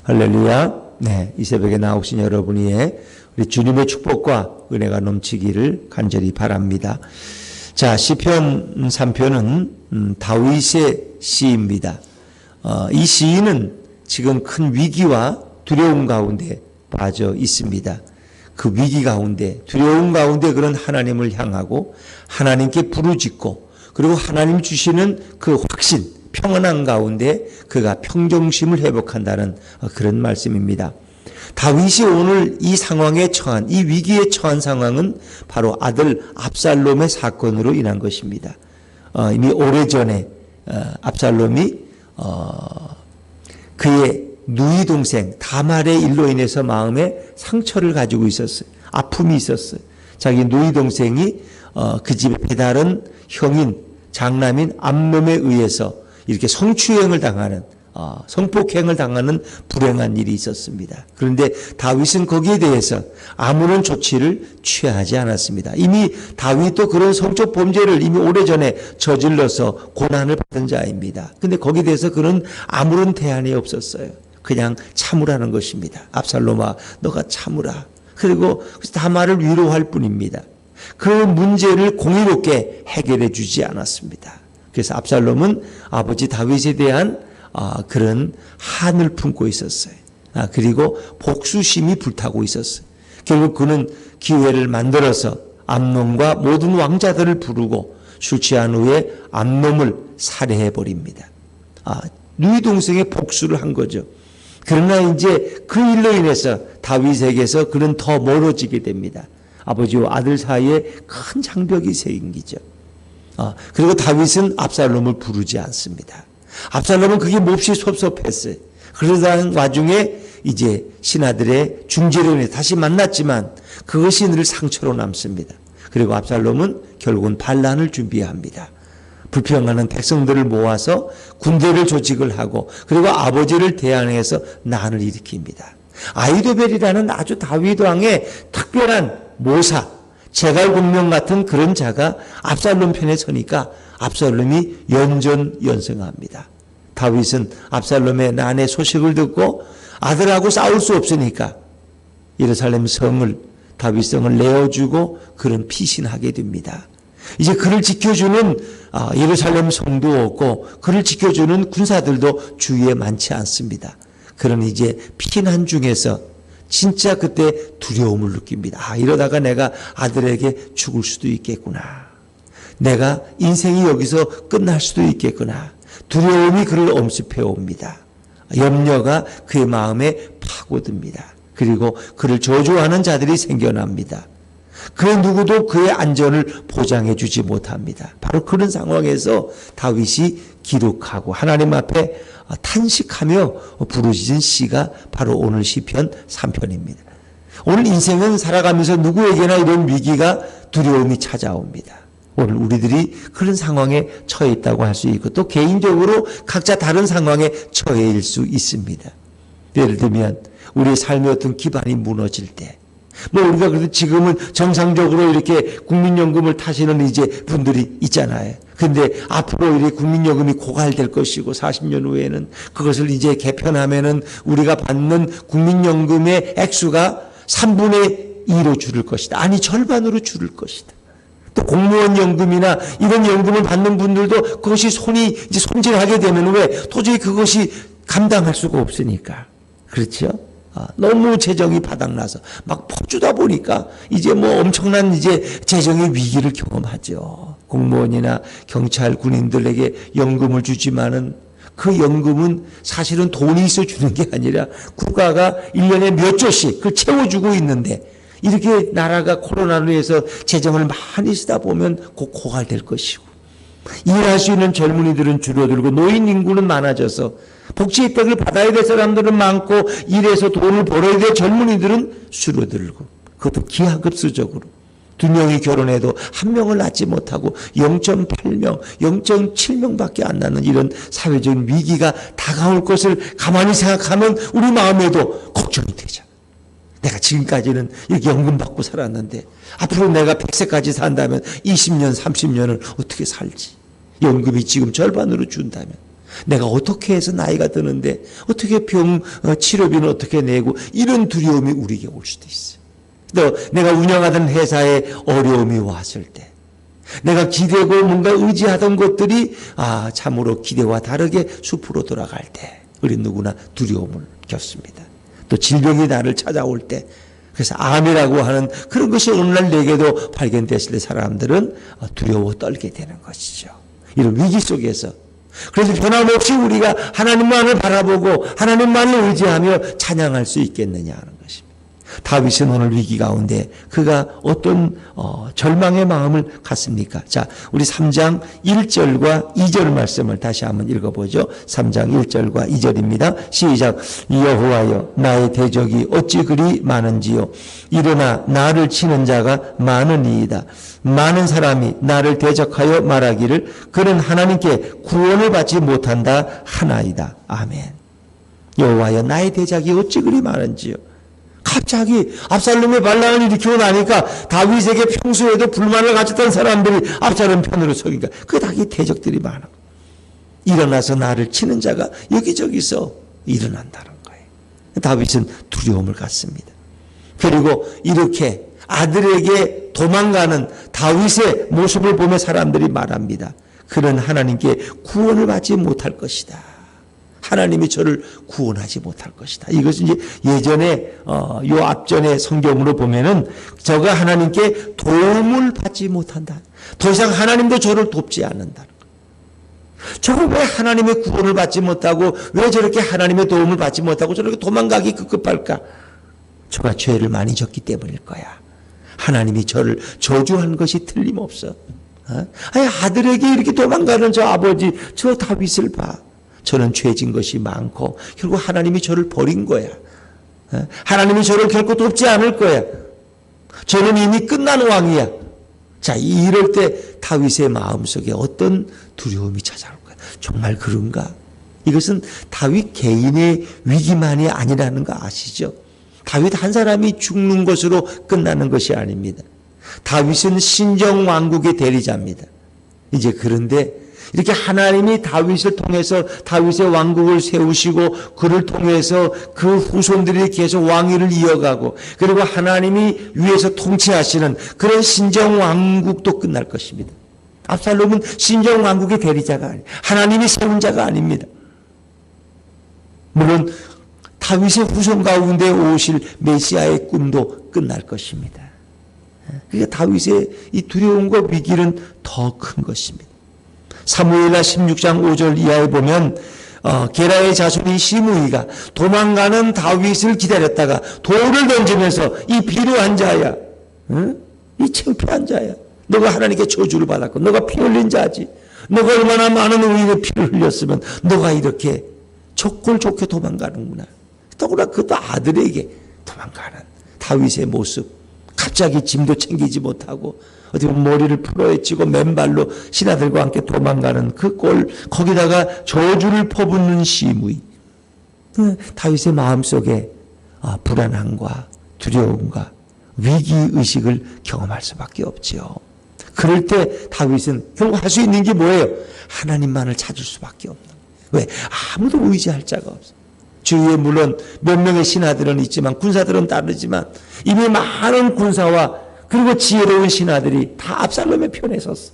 할렐루야. 네, 이 새벽에 나오신 여러분이 우리 주님의 축복과 은혜가 넘치기를 간절히 바랍니다. 자, 시편 3편은 다윗의 시입니다. 이 시인은 지금 큰 위기와 두려움 가운데 빠져 있습니다. 그 위기 가운데, 두려움 가운데 그런 하나님을 향하고 하나님께 부르짖고, 그리고 하나님 주시는 그 확신, 평안한 가운데 그가 평정심을 회복한다는 그런 말씀입니다. 다윗이 오늘 이 상황에 처한, 이 위기에 처한 상황은 바로 아들 압살롬의 사건으로 인한 것입니다. 이미 오래전에 압살롬이 그의 누이 동생 다말의 일로 인해서 마음에 상처를 가지고 있었어요. 아픔이 있었어요. 자기 누이 동생이 그 집에 배다른 형인 장남인 암놈에 의해서 이렇게 성추행을 당하는, 성폭행을 당하는 불행한 일이 있었습니다. 그런데 다윗은 거기에 대해서 아무런 조치를 취하지 않았습니다. 이미 다윗도 그런 성적 범죄를 이미 오래전에 저질러서 고난을 받은 자입니다. 그런데 거기에 대해서 그는 아무런 대안이 없었어요. 그냥 참으라는 것입니다. 압살롬아, 너가 참으라. 그리고 다말을 위로할 뿐입니다. 그 문제를 공의롭게 해결해 주지 않았습니다. 그래서 압살롬은 아버지 다윗에 대한 그런 한을 품고 있었어요. 그리고 복수심이 불타고 있었어요. 결국 그는 기회를 만들어서 암놈과 모든 왕자들을 부르고 술 취한 후에 암놈을 살해해 버립니다. 누이 동생의 복수를 한 거죠. 그러나 이제 그 일로 인해서 다윗에게서 그는 더 멀어지게 됩니다. 아버지와 아들 사이에 큰 장벽이 생기죠. 그리고 다윗은 압살롬을 부르지 않습니다. 압살롬은 그게 몹시 섭섭했어요. 그러던 와중에 이제 신하들의 중재로 인해 다시 만났지만 그것이 늘 상처로 남습니다. 그리고 압살롬은 결국은 반란을 준비합니다. 불평하는 백성들을 모아서 군대를 조직을 하고, 그리고 아버지를 대항해서 난을 일으킵니다. 아히도벨이라는 아주 다윗 왕의 특별한 모사, 제갈공명 같은 그런 자가 압살롬 편에 서니까 압살롬이 연전연승합니다. 다윗은 압살롬의 난의 소식을 듣고 아들하고 싸울 수 없으니까 예루살렘 성을, 다윗 성을 내어주고 그는 피신하게 됩니다. 이제 그를 지켜주는 예루살렘 성도 없고 그를 지켜주는 군사들도 주위에 많지 않습니다. 그는 이제 피난 중에서 진짜 그때 두려움을 느낍니다. 이러다가 내가 아들에게 죽을 수도 있겠구나. 내가 인생이 여기서 끝날 수도 있겠구나. 두려움이 그를 엄습해 옵니다. 염려가 그의 마음에 파고듭니다. 그리고 그를 저주하는 자들이 생겨납니다. 그 누구도 그의 안전을 보장해 주지 못합니다. 바로 그런 상황에서 다윗이 기록하고 하나님 앞에 탄식하며 부르짖은 시가 바로 오늘 시편 3편입니다. 오늘 인생은 살아가면서 누구에게나 이런 위기가, 두려움이 찾아옵니다. 오늘 우리들이 그런 상황에 처해 있다고 할 수 있고, 또 개인적으로 각자 다른 상황에 처해일 수 있습니다. 예를 들면 우리의 삶의 어떤 기반이 무너질 때, 우리가 그래도 지금은 정상적으로 이렇게 국민연금을 타시는 이제 분들이 있잖아요. 근데 앞으로 이렇게 국민연금이 고갈될 것이고 40년 후에는 그것을 이제 개편하면은 우리가 받는 국민연금의 액수가 3분의 2로 줄을 것이다. 아니, 절반으로 줄을 것이다. 또 공무원 연금이나 이런 연금을 받는 분들도 그것이 손이 이제 손질하게 되면 왜 도저히 그것이 감당할 수가 없으니까. 그렇죠? 너무 재정이 바닥나서 막 퍼주다 보니까 이제 엄청난 이제 재정의 위기를 경험하죠. 공무원이나 경찰, 군인들에게 연금을 주지만은 그 연금은 사실은 돈이 있어 주는 게 아니라 국가가 1년에 몇 조씩 그걸 채워주고 있는데, 이렇게 나라가 코로나로 해서 재정을 많이 쓰다 보면 곧 고갈될 것이고, 일할 수 있는 젊은이들은 줄어들고 노인 인구는 많아져서 복지 혜택을 받아야 될 사람들은 많고 일해서 돈을 벌어야 될 젊은이들은 줄어들고, 그것도 기하급수적으로 2명이 결혼해도 1명을 낳지 못하고 0.8명, 0.7명밖에 안 낳는 이런 사회적인 위기가 다가올 것을 가만히 생각하면 우리 마음에도 걱정이 되죠. 내가 지금까지는 이렇게 연금 받고 살았는데 앞으로 내가 100세까지 산다면 20년, 30년을 어떻게 살지? 연금이 지금 절반으로 준다면 내가 어떻게 해서 나이가 드는데 어떻게 병 치료비는 어떻게 내고 이런 두려움이 우리에게 올 수도 있어요. 또 내가 운영하던 회사에 어려움이 왔을 때 내가 기대고 뭔가 의지하던 것들이 참으로 기대와 다르게 숲으로 돌아갈 때 우리 누구나 두려움을 겪습니다. 또 질병이 나를 찾아올 때 그래서 암이라고 하는 그런 것이 오늘날 내게도 발견됐을 때 사람들은 두려워 떨게 되는 것이죠. 이런 위기 속에서 그래서 변함없이 우리가 하나님만을 바라보고 하나님만을 의지하며 찬양할 수 있겠느냐 하는 것입니다. 다윗은 오늘 위기 가운데 그가 어떤 절망의 마음을 갖습니까? 자, 우리 3장 1절과 2절 말씀을 다시 한번 읽어보죠. 3장 1절과 2절입니다. 시작. 여호와여 나의 대적이 어찌 그리 많은지요. 일어나 나를 치는 자가 많으니이다. 많은 사람이 나를 대적하여 말하기를 그는 하나님께 구원을 받지 못한다 하나이다. 아멘. 여호와여 나의 대적이 어찌 그리 많은지요. 갑자기 압살롬의 반란을 일으키고 나니까 다윗에게 평소에도 불만을 가졌던 사람들이 압살롬 편으로 서니까 그 자기 대적들이 많아. 일어나서 나를 치는 자가 여기저기서 일어난다는 거예요. 다윗은 두려움을 갖습니다. 그리고 이렇게 아들에게 도망가는 다윗의 모습을 보며 사람들이 말합니다. 그는 하나님께 구원을 받지 못할 것이다. 하나님이 저를 구원하지 못할 것이다. 이것은 이제 예전에 요 앞전에 성경으로 보면은 저가 하나님께 도움을 받지 못한다. 더 이상 하나님도 저를 돕지 않는다는 거예요. 저는 왜 하나님의 구원을 받지 못하고 왜 저렇게 하나님의 도움을 받지 못하고 저렇게 도망가기 급급할까? 저가 죄를 많이 졌기 때문일 거야. 하나님이 저를 저주한 것이 틀림없어. 아니, 아들에게 이렇게 도망가는 저 아버지, 저 다윗을 봐. 저는 죄진 것이 많고 결국 하나님이 저를 버린 거야. 하나님이 저를 결코 돕지 않을 거야. 저는 이미 끝난 왕이야. 자, 이럴 때 다윗의 마음속에 어떤 두려움이 찾아올 거야. 정말 그런가? 이것은 다윗 개인의 위기만이 아니라는 거 아시죠? 다윗 한 사람이 죽는 것으로 끝나는 것이 아닙니다. 다윗은 신정 왕국의 대리자입니다. 이제 그런데 이렇게 하나님이 다윗을 통해서 다윗의 왕국을 세우시고 그를 통해서 그 후손들이 계속 왕위를 이어가고 그리고 하나님이 위에서 통치하시는 그런 신정 왕국도 끝날 것입니다. 압살롬은 신정 왕국의 대리자가 아니에요. 하나님이 세운 자가 아닙니다. 물론 다윗의 후손 가운데 오실 메시아의 꿈도 끝날 것입니다. 그러니까 다윗의 이 두려움과 위기는 더 큰 것입니다. 사무엘하 16장 5절 이하에 보면 게라의 자손인 시므이가 도망가는 다윗을 기다렸다가 돌을 던지면서 이 비루한 자야, 이 창피한 자야, 너가 하나님께 저주를 받았고 너가 피 흘린 자지, 너가 얼마나 많은 의인의 피를 흘렸으면 너가 이렇게 족골 좋게 도망가는구나. 더구나 그것도 아들에게 도망가는 다윗의 모습, 갑자기 짐도 챙기지 못하고 어떻게 머리를 풀어헤치고 맨발로 신하들과 함께 도망가는 그 꼴, 거기다가 저주를 퍼붓는 시므이. 다윗의 마음속에 불안함과 두려움과 위기의식을 경험할 수밖에 없죠. 그럴 때 다윗은 결국 할 수 있는 게 뭐예요? 하나님만을 찾을 수밖에 없는 거예요. 왜? 아무도 의지할 자가 없어. 주위에 물론 몇 명의 신하들은 있지만 군사들은 다르지만 이미 많은 군사와 그리고 지혜로운 신하들이 다 압살롬의 편에 섰어.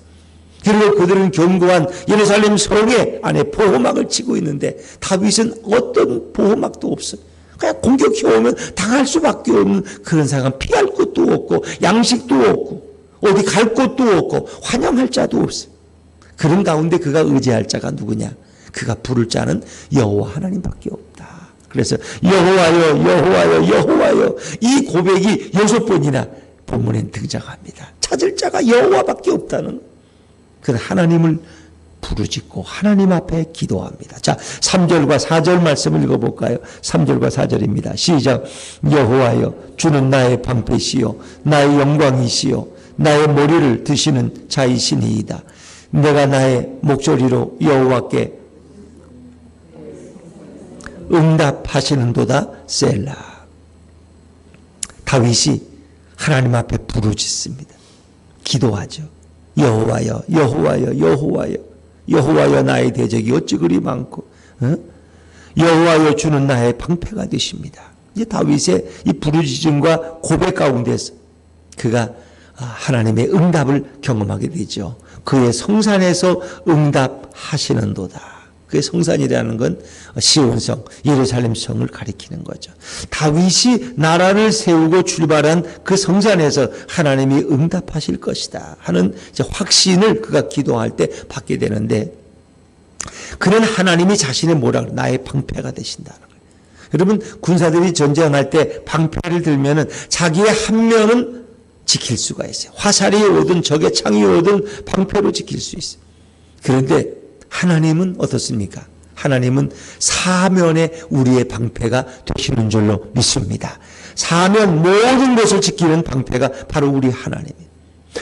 그리고 그들은 견고한 예루살렘 성에 안에 보호막을 치고 있는데 다윗은 어떤 보호막도 없어. 그냥 공격해 오면 당할 수밖에 없는 그런 상황. 피할 곳도 없고 양식도 없고 어디 갈 곳도 없고 환영할 자도 없어. 그런 가운데 그가 의지할 자가 누구냐? 그가 부를 자는 여호와 하나님밖에 없다. 그래서 여호와여 여호와여 여호와여 이 고백이 6번이나 본문엔 등장합니다. 찾을 자가 여호와밖에 없다는 그 하나님을 부르짖고 하나님 앞에 기도합니다. 자, 3절과 4절 말씀을 읽어볼까요? 3절과 4절입니다. 시작. 여호와여 주는 나의 방패시요 나의 영광이시요 나의 머리를 드시는 자이시니이다. 내가 나의 목소리로 여호와께 응답하시는도다. 셀라. 다윗이 하나님 앞에 부르짖습니다. 기도하죠. 여호와여 여호와여 여호와여 여호와여 나의 대적이 어찌 그리 많고 여호와여 주는 나의 방패가 되십니다. 이제 다윗의 이 부르짖음과 고백 가운데서 그가 하나님의 응답을 경험하게 되죠. 그의 성산에서 응답하시는도다. 그의 성산이라는 건 시온성, 예루살렘 성을 가리키는 거죠. 다윗이 나라를 세우고 출발한 그 성산에서 하나님이 응답하실 것이다 하는 이제 확신을 그가 기도할 때 받게 되는데, 그는 하나님이 자신의 뭐라 나의 방패가 되신다는 거예요. 여러분, 군사들이 전쟁할 때 방패를 들면은 자기의 한 면은 지킬 수가 있어요. 화살이 오든 적의 창이 오든 방패로 지킬 수 있어요. 그런데 하나님은 어떻습니까? 하나님은 사면에 우리의 방패가 되시는 줄로 믿습니다. 사면 모든 것을 지키는 방패가 바로 우리 하나님이에요.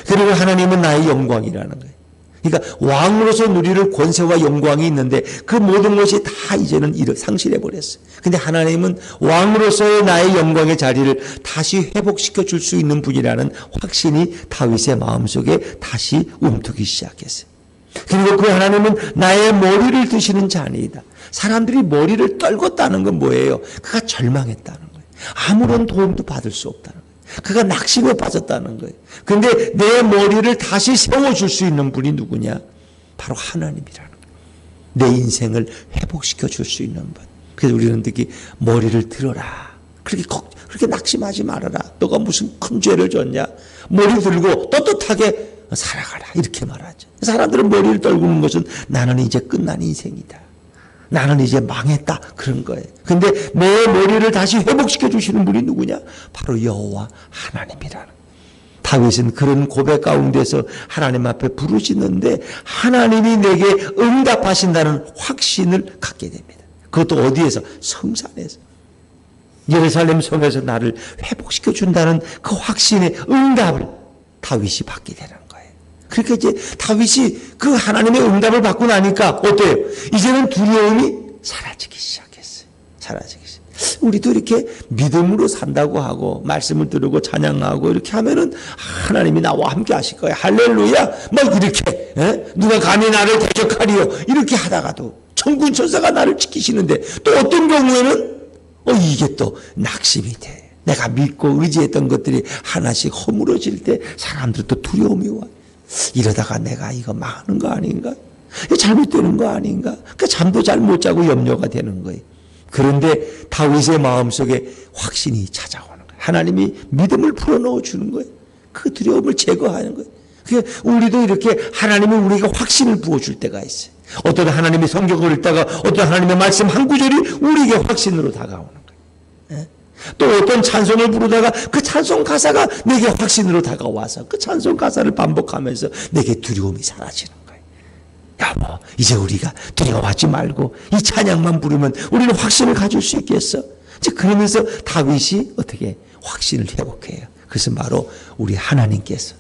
그리고 하나님은 나의 영광이라는 거예요. 그러니까 왕으로서 누리를 권세와 영광이 있는데 그 모든 것이 다 이제는 상실해 버렸어요. 근데 하나님은 왕으로서의 나의 영광의 자리를 다시 회복시켜 줄 수 있는 분이라는 확신이 다윗의 마음속에 다시 움트기 시작했어요. 그리고 그 하나님은 나의 머리를 드시는 자니이다. 사람들이 머리를 떨궜다는 건 뭐예요? 그가 절망했다는 거예요. 아무런 도움도 받을 수 없다는 거예요. 그가 낙심에 빠졌다는 거예요. 그런데 내 머리를 다시 세워줄 수 있는 분이 누구냐? 바로 하나님이라는 거예요. 내 인생을 회복시켜 줄 수 있는 분. 그래서 우리는 특히 머리를 들어라. 그렇게 낙심하지 말아라. 너가 무슨 큰 죄를 졌냐? 머리 들고 떳떳하게 살아가라. 이렇게 말하죠. 사람들은 머리를 떨구는 것은 나는 이제 끝난 인생이다. 나는 이제 망했다. 그런 거예요. 근데 내 머리를 다시 회복시켜 주시는 분이 누구냐? 바로 여호와 하나님이라는. 다윗은 그런 고백 가운데서 하나님 앞에 부르짖는데 하나님이 내게 응답하신다는 확신을 갖게 됩니다. 그것도 어디에서? 성산에서. 예루살렘 성에서 나를 회복시켜 준다는 그 확신의 응답을 다윗이 받게 되는 거예요. 그러니까 이제 다윗이 그 하나님의 응답을 받고 나니까 어때요? 이제는 두려움이 사라지기 시작했어요. 우리도 이렇게 믿음으로 산다고 하고 말씀을 들고 찬양하고 이렇게 하면은 하나님이 나와 함께 하실 거예요. 할렐루야. 막 이렇게 누가 감히 나를 대적하리요. 이렇게 하다가도 천군 천사가 나를 지키시는데 또 어떤 경우에는 이게 또 낙심이 돼. 내가 믿고 의지했던 것들이 하나씩 허물어질 때 사람들도 두려움이 와. 이러다가 내가 이거 망하는 거 아닌가? 잘못되는 거 아닌가? 그러니까 잠도 잘 못 자고 염려가 되는 거예요. 그런데 다윗의 마음속에 확신이 찾아오는 거예요. 하나님이 믿음을 불어넣어 주는 거예요. 그 두려움을 제거하는 거예요. 그러니까 우리도 이렇게 하나님이 우리에게 확신을 부어줄 때가 있어요. 어떤 하나님의 성경을 읽다가 어떤 하나님의 말씀 한 구절이 우리에게 확신으로 다가오는 거예요. 또 어떤 찬송을 부르다가 그 찬송 가사가 내게 확신으로 다가와서 그 찬송 가사를 반복하면서 내게 두려움이 사라지는 거예요. 여보, 이제 우리가 두려워하지 말고 이 찬양만 부르면 우리는 확신을 가질 수 있겠어? 이제 그러면서 다윗이 어떻게 확신을 회복해요. 그것은 바로 우리 하나님께서,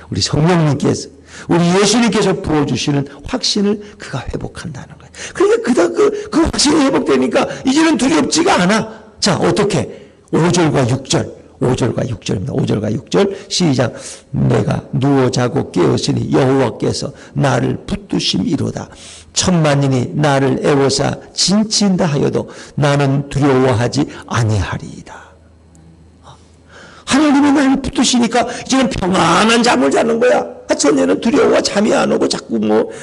우리 성령님께서, 우리 예수님께서 부어주시는 확신을 그가 회복한다는 거예요. 그러니까 그 확신이 회복되니까 이제는 두렵지가 않아. 자, 어떻게? 5절과 6절입니다. 5절과 6절 시작. 내가 누워 자고 깨었으니 여호와께서 나를 붙드심이로다. 천만인이 나를 애워싸 진친다 하여도 나는 두려워하지 아니하리이다. 하나님이 나를 붙드시니까 이제는 평안한 잠을 자는 거야. 전에는 두려워 잠이 안 오고 자꾸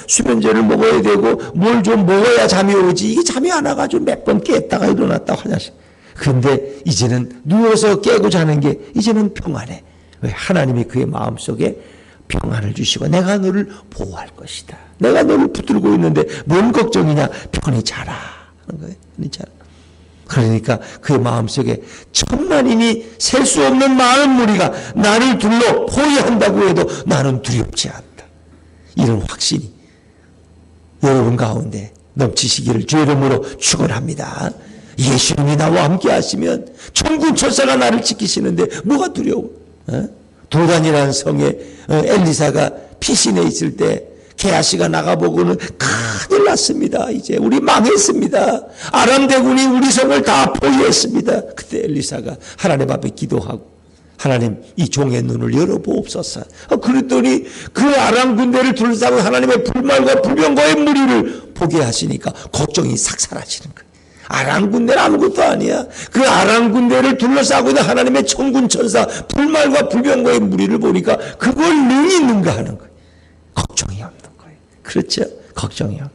수면제를 먹어야 되고 뭘 좀 먹어야 잠이 오지. 이게 잠이 안 와가지고 몇 번 깼다가 일어났다 화장실. 그런데 이제는 누워서 깨고 자는 게 이제는 평안해. 왜? 하나님이 그의 마음속에 평안을 주시고 내가 너를 보호할 것이다. 내가 너를 붙들고 있는데 뭔 걱정이냐. 편히 자라 하는 거예요. 편히 자라. 그러니까 그의 마음속에 천만인이 셀 수 없는 많은 무리가 나를 둘러 포위한다고 해도 나는 두렵지 않다. 이런 확신이 여러분 가운데 넘치시기를 주의 이름으로 축원합니다. 예수님이 나와 함께 하시면 천군 천사가 나를 지키시는데 뭐가 두려워? 도단이라는 성에 엘리사가 피신해 있을 때 게하시가 나가보고는 큰일 났습니다. 이제 우리 망했습니다. 아람 대군이 우리 성을 다 포위했습니다. 그때 엘리사가 하나님 앞에 기도하고 하나님 이 종의 눈을 열어보옵소서. 그랬더니 그 아람 군대를 둘러싸고 하나님의 불말과 불병거의 무리를 보게 하시니까 걱정이 싹 사라지는 거예요. 아람 군대는 아무것도 아니야. 그 아람 군대를 둘러싸고 있는 하나님의 천군 천사 불말과 불병거의 무리를 보니까 그걸 능히 있는가 하는 거예요. 걱정이 없는 거예요. 그렇죠? 걱정이 없는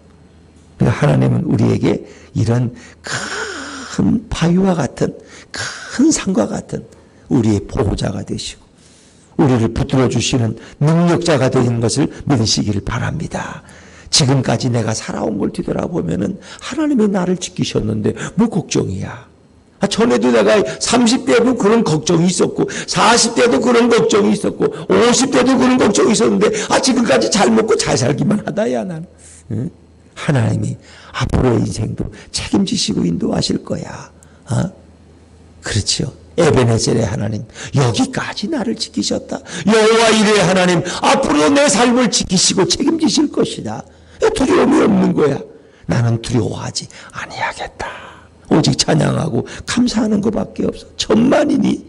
거예요. 하나님은 우리에게 이런 큰 바위와 같은 큰 산과 같은 우리의 보호자가 되시고 우리를 붙들어 주시는 능력자가 되는 것을 믿으시기를 바랍니다. 지금까지 내가 살아온 걸 뒤돌아보면은 하나님이 나를 지키셨는데 뭐 걱정이야. 전에도 내가 30대도 그런 걱정이 있었고 40대도 그런 걱정이 있었고 50대도 그런 걱정이 있었는데 지금까지 잘 먹고 잘 살기만 하다야 나는. 응? 하나님이 앞으로의 인생도 책임지시고 인도하실 거야. 그렇지요. 에베네셀의 하나님 여기까지 나를 지키셨다. 여호와 이레의 하나님 앞으로 내 삶을 지키시고 책임지실 것이다. 두려움이 없는 거야. 나는 두려워하지 아니하겠다. 오직 찬양하고 감사하는 것밖에 없어. 천만이니.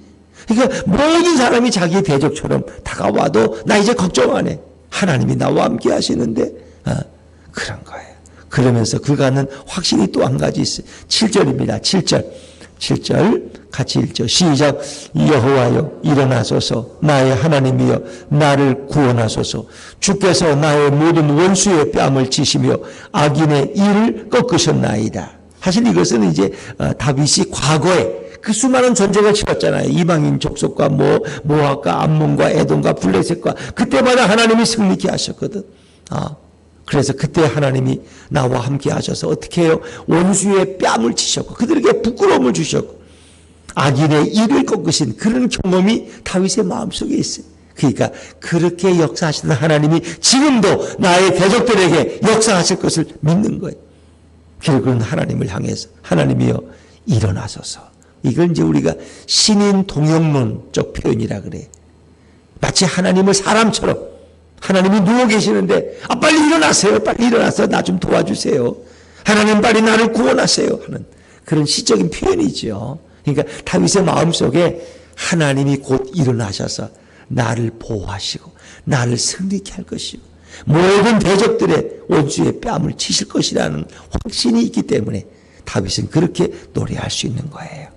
그러니까 모든 사람이 자기 대적처럼 다가와도 나 이제 걱정 안 해. 하나님이 나와 함께 하시는데 그런 거예요. 그러면서 그가는 확신이 또 한 가지 있어요. 7절입니다. 7절 같이 읽죠. 시작. 여호와여 일어나소서. 나의 하나님이여 나를 구원하소서. 주께서 나의 모든 원수의 뺨을 치시며 악인의 이를 꺾으셨나이다. 사실 이것은 이제 다윗이 과거에 그 수많은 전쟁을 치렀잖아요. 이방인 족속과 모압과 암몬과 에돔과 블레셋과 그때마다 하나님이 승리케 하셨거든. 그래서 그때 하나님이 나와 함께 하셔서 어떻게 해요? 원수의 뺨을 치셨고 그들에게 부끄러움을 주셨고 악인의 이를 꺾으신 그런 경험이 다윗의 마음속에 있어요. 그러니까 그렇게 역사하시는 하나님이 지금도 나의 대적들에게 역사하실 것을 믿는 거예요. 결국은 하나님을 향해서 하나님이여 일어나소서. 이걸 이제 우리가 신인 동역론적 표현이라 그래. 마치 하나님을 사람처럼 하나님이 누워 계시는데 빨리 일어나세요. 빨리 일어나서 나 좀 도와주세요. 하나님 빨리 나를 구원하세요 하는 그런 시적인 표현이죠. 그러니까 다윗의 마음속에 하나님이 곧 일어나셔서 나를 보호하시고 나를 승리케 할 것이고 모든 대적들의 원수의 뺨을 치실 것이라는 확신이 있기 때문에 다윗은 그렇게 노래할 수 있는 거예요.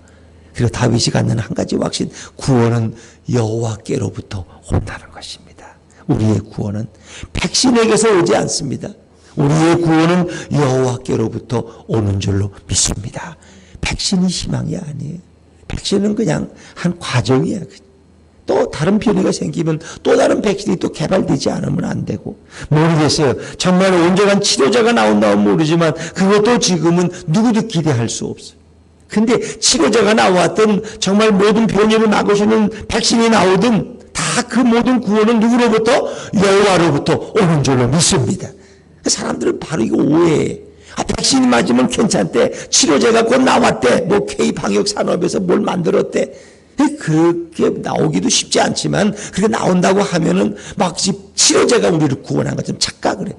그리고 다윗이 갖는 한 가지 확신, 구원은 여호와께로부터 온다는 것입니다. 우리의 구원은 백신에게서 오지 않습니다. 우리의 구원은 여호와께로부터 오는 줄로 믿습니다. 백신이 희망이 아니에요. 백신은 그냥 한 과정이야. 또 다른 변이가 생기면 또 다른 백신이 또 개발되지 않으면 안 되고 모르겠어요. 정말 온전한 치료제가 나온다면 모르지만 그것도 지금은 누구도 기대할 수 없어요. 근데 치료제가 나왔든 정말 모든 변이를 막으시는 백신이 나오든 다 그 모든 구원은 누구로부터? 여호와로부터 오는 줄로 믿습니다. 사람들은 바로 이거 오해해. 백신이 맞으면 괜찮대. 치료제가 곧 나왔대. K방역산업에서 뭘 만들었대. 그렇게 나오기도 쉽지 않지만 그렇게 나온다고 하면은 막 치료제가 우리를 구원한 것처럼 착각을 해.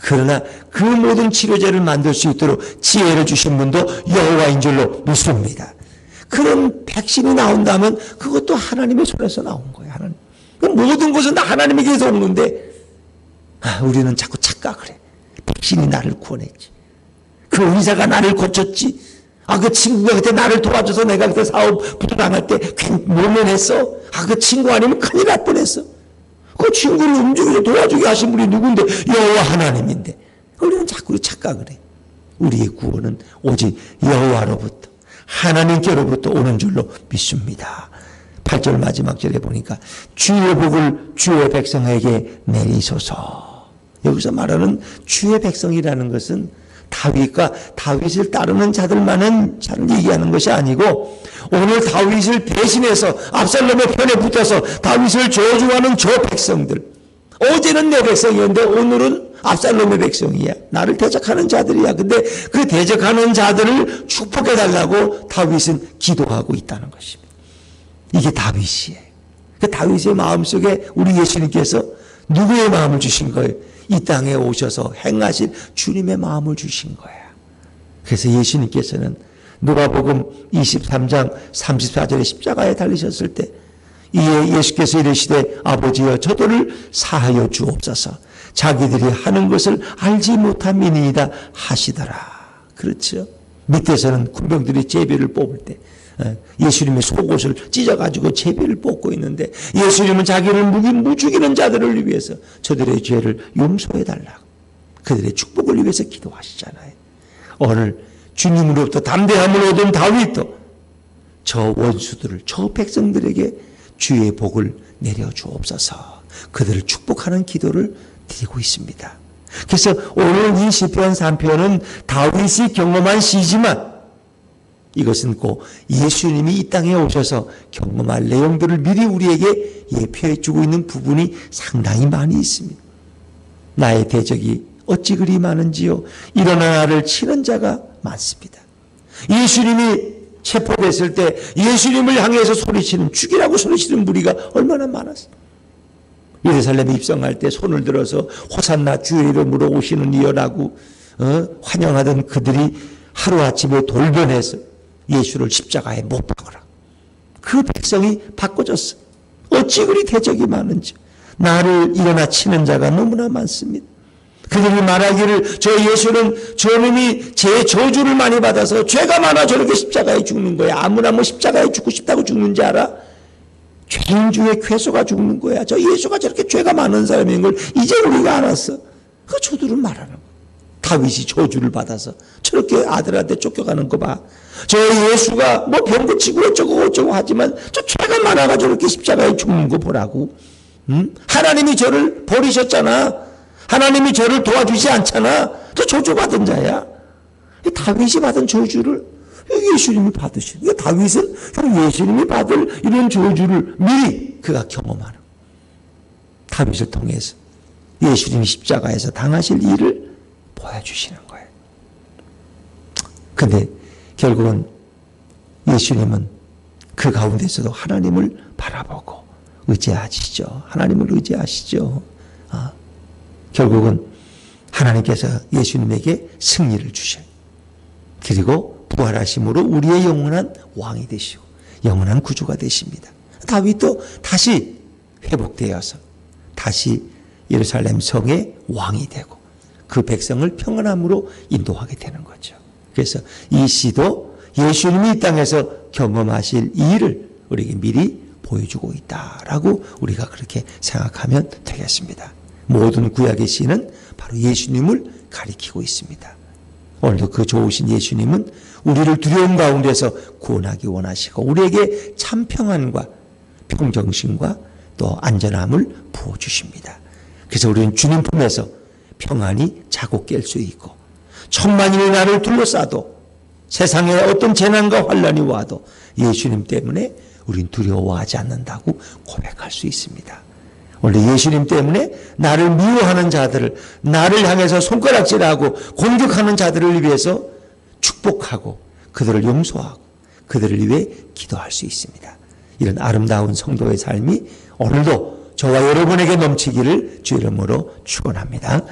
그러나 그 모든 치료제를 만들 수 있도록 지혜를 주신 분도 여호와인 줄로 믿습니다. 그런 백신이 나온다면 그것도 하나님의 손에서 나온 거예요. 하나님. 모든 것은 다 하나님에게서 오는데 우리는 자꾸 착각을 해. 백신이 나를 구원했지. 그 의사가 나를 고쳤지. 그 친구가 그때 나를 도와줘서 내가 그때 사업 부도당할 때 모면했어. 그 친구 아니면 큰일 날 뻔했어. 그 친구를 움직여서 도와주게 하신 분이 누군데? 여호와 하나님인데. 우리는 자꾸 착각을 해. 우리의 구원은 오직 여호와로부터 하나님께로부터 오는 줄로 믿습니다. 8절 마지막 절에 보니까 주의 복을 주의 백성에게 내리소서. 여기서 말하는 주의 백성이라는 것은 다윗과 다윗을 따르는 자들만은 잘 얘기하는 것이 아니고 오늘 다윗을 대신해서 압살롬의 편에 붙어서 다윗을 저주하는 저 백성들, 어제는 내 백성이었는데 오늘은 압살롬의 백성이야. 나를 대적하는 자들이야. 근데 그 대적하는 자들을 축복해달라고 다윗은 기도하고 있다는 것입니다. 이게 다윗이에요. 그 다윗의 마음속에 우리 예수님께서 누구의 마음을 주신 거예요? 이 땅에 오셔서 행하실 주님의 마음을 주신 거야. 그래서 예수님께서는 누가복음 23장 34절에 십자가에 달리셨을 때 이에 예수께서 이르시되 아버지여 저들을 사하여 주옵소서. 자기들이 하는 것을 알지 못함이니이다 하시더라. 그렇죠. 밑에서는 군병들이 제비를 뽑을 때 예수님의 속옷을 찢어가지고 제비를 뽑고 있는데 예수님은 자기를 죽이는 자들을 위해서 저들의 죄를 용서해달라고 그들의 축복을 위해서 기도하시잖아요. 오늘 주님으로부터 담대함을 얻은 다윗도 저 원수들을, 저 백성들에게 주의 복을 내려주옵소서. 그들을 축복하는 기도를 드리고 있습니다. 그래서 오늘 이 시편 3편은 다윗이 경험한 시지만 이것은 꼭 예수님이 이 땅에 오셔서 경험할 내용들을 미리 우리에게 예표해 주고 있는 부분이 상당히 많이 있습니다. 나의 대적이 어찌 그리 많은지요. 일어나 나를 치는 자가 많습니다. 예수님이 체포됐을 때 예수님을 향해서 소리치는, 죽이라고 소리치는 무리가 얼마나 많았어요. 예루살렘에 입성할 때 손을 들어서 호산나 주의 이름으로 오시는 이여라고 환영하던 그들이 하루아침에 돌변해서 예수를 십자가에 못 박으라. 그 백성이 바꿔졌어. 어찌 그리 대적이 많은지. 나를 일어나 치는 자가 너무나 많습니다. 그들이 말하기를 저 예수는 저놈이 제 저주를 많이 받아서 죄가 많아 저렇게 십자가에 죽는 거야. 아무나 뭐 십자가에 죽고 싶다고 죽는지 알아? 죄인 중에 괴수가 죽는 거야. 저 예수가 저렇게 죄가 많은 사람인 걸 이제 우리가 알았어. 그 저들은 말하는 거야. 다윗이 저주를 받아서 저렇게 아들한테 쫓겨가는 거 봐. 저 예수가 뭐 병고치고 어쩌고 하지만 저 죄가 많아가 저렇게 십자가에 죽는 거 보라고. 하나님이 저를 버리셨잖아. 하나님이 저를 도와주지 않잖아. 저 저주받은 자야. 다윗이 받은 저주를 예수님이 받으시는. 다윗은 예수님이 받을 이런 저주를 미리 그가 경험하는. 다윗을 통해서 예수님이 십자가에서 당하실 일을 보여주시는 거예요. 근데 결국은 예수님은 그 가운데서도 하나님을 바라보고 의지하시죠. 하나님을 의지하시죠. 결국은 하나님께서 예수님에게 승리를 주셔요. 그리고 부활하심으로 우리의 영원한 왕이 되시고 영원한 구주가 되십니다. 다윗도 다시 회복되어서 다시 예루살렘 성의 왕이 되고 그 백성을 평안함으로 인도하게 되는 거죠. 그래서 이 시도 예수님이 이 땅에서 경험하실 이 일을 우리에게 미리 보여주고 있다라고 우리가 그렇게 생각하면 되겠습니다. 모든 구약의 시는 바로 예수님을 가리키고 있습니다. 오늘도 그 좋으신 예수님은 우리를 두려움 가운데서 구원하기 원하시고 우리에게 참 평안과 평정심과 또 안전함을 부어주십니다. 그래서 우리는 주님 품에서 평안히 자고 깰 수 있고 천만인이 나를 둘러싸도 세상에 어떤 재난과 환난이 와도 예수님 때문에 우린 두려워하지 않는다고 고백할 수 있습니다. 원래 예수님 때문에 나를 미워하는 자들을, 나를 향해서 손가락질하고 공격하는 자들을 위해서 축복하고 그들을 용서하고 그들을 위해 기도할 수 있습니다. 이런 아름다운 성도의 삶이 오늘도 저와 여러분에게 넘치기를 주 이름으로 축원합니다.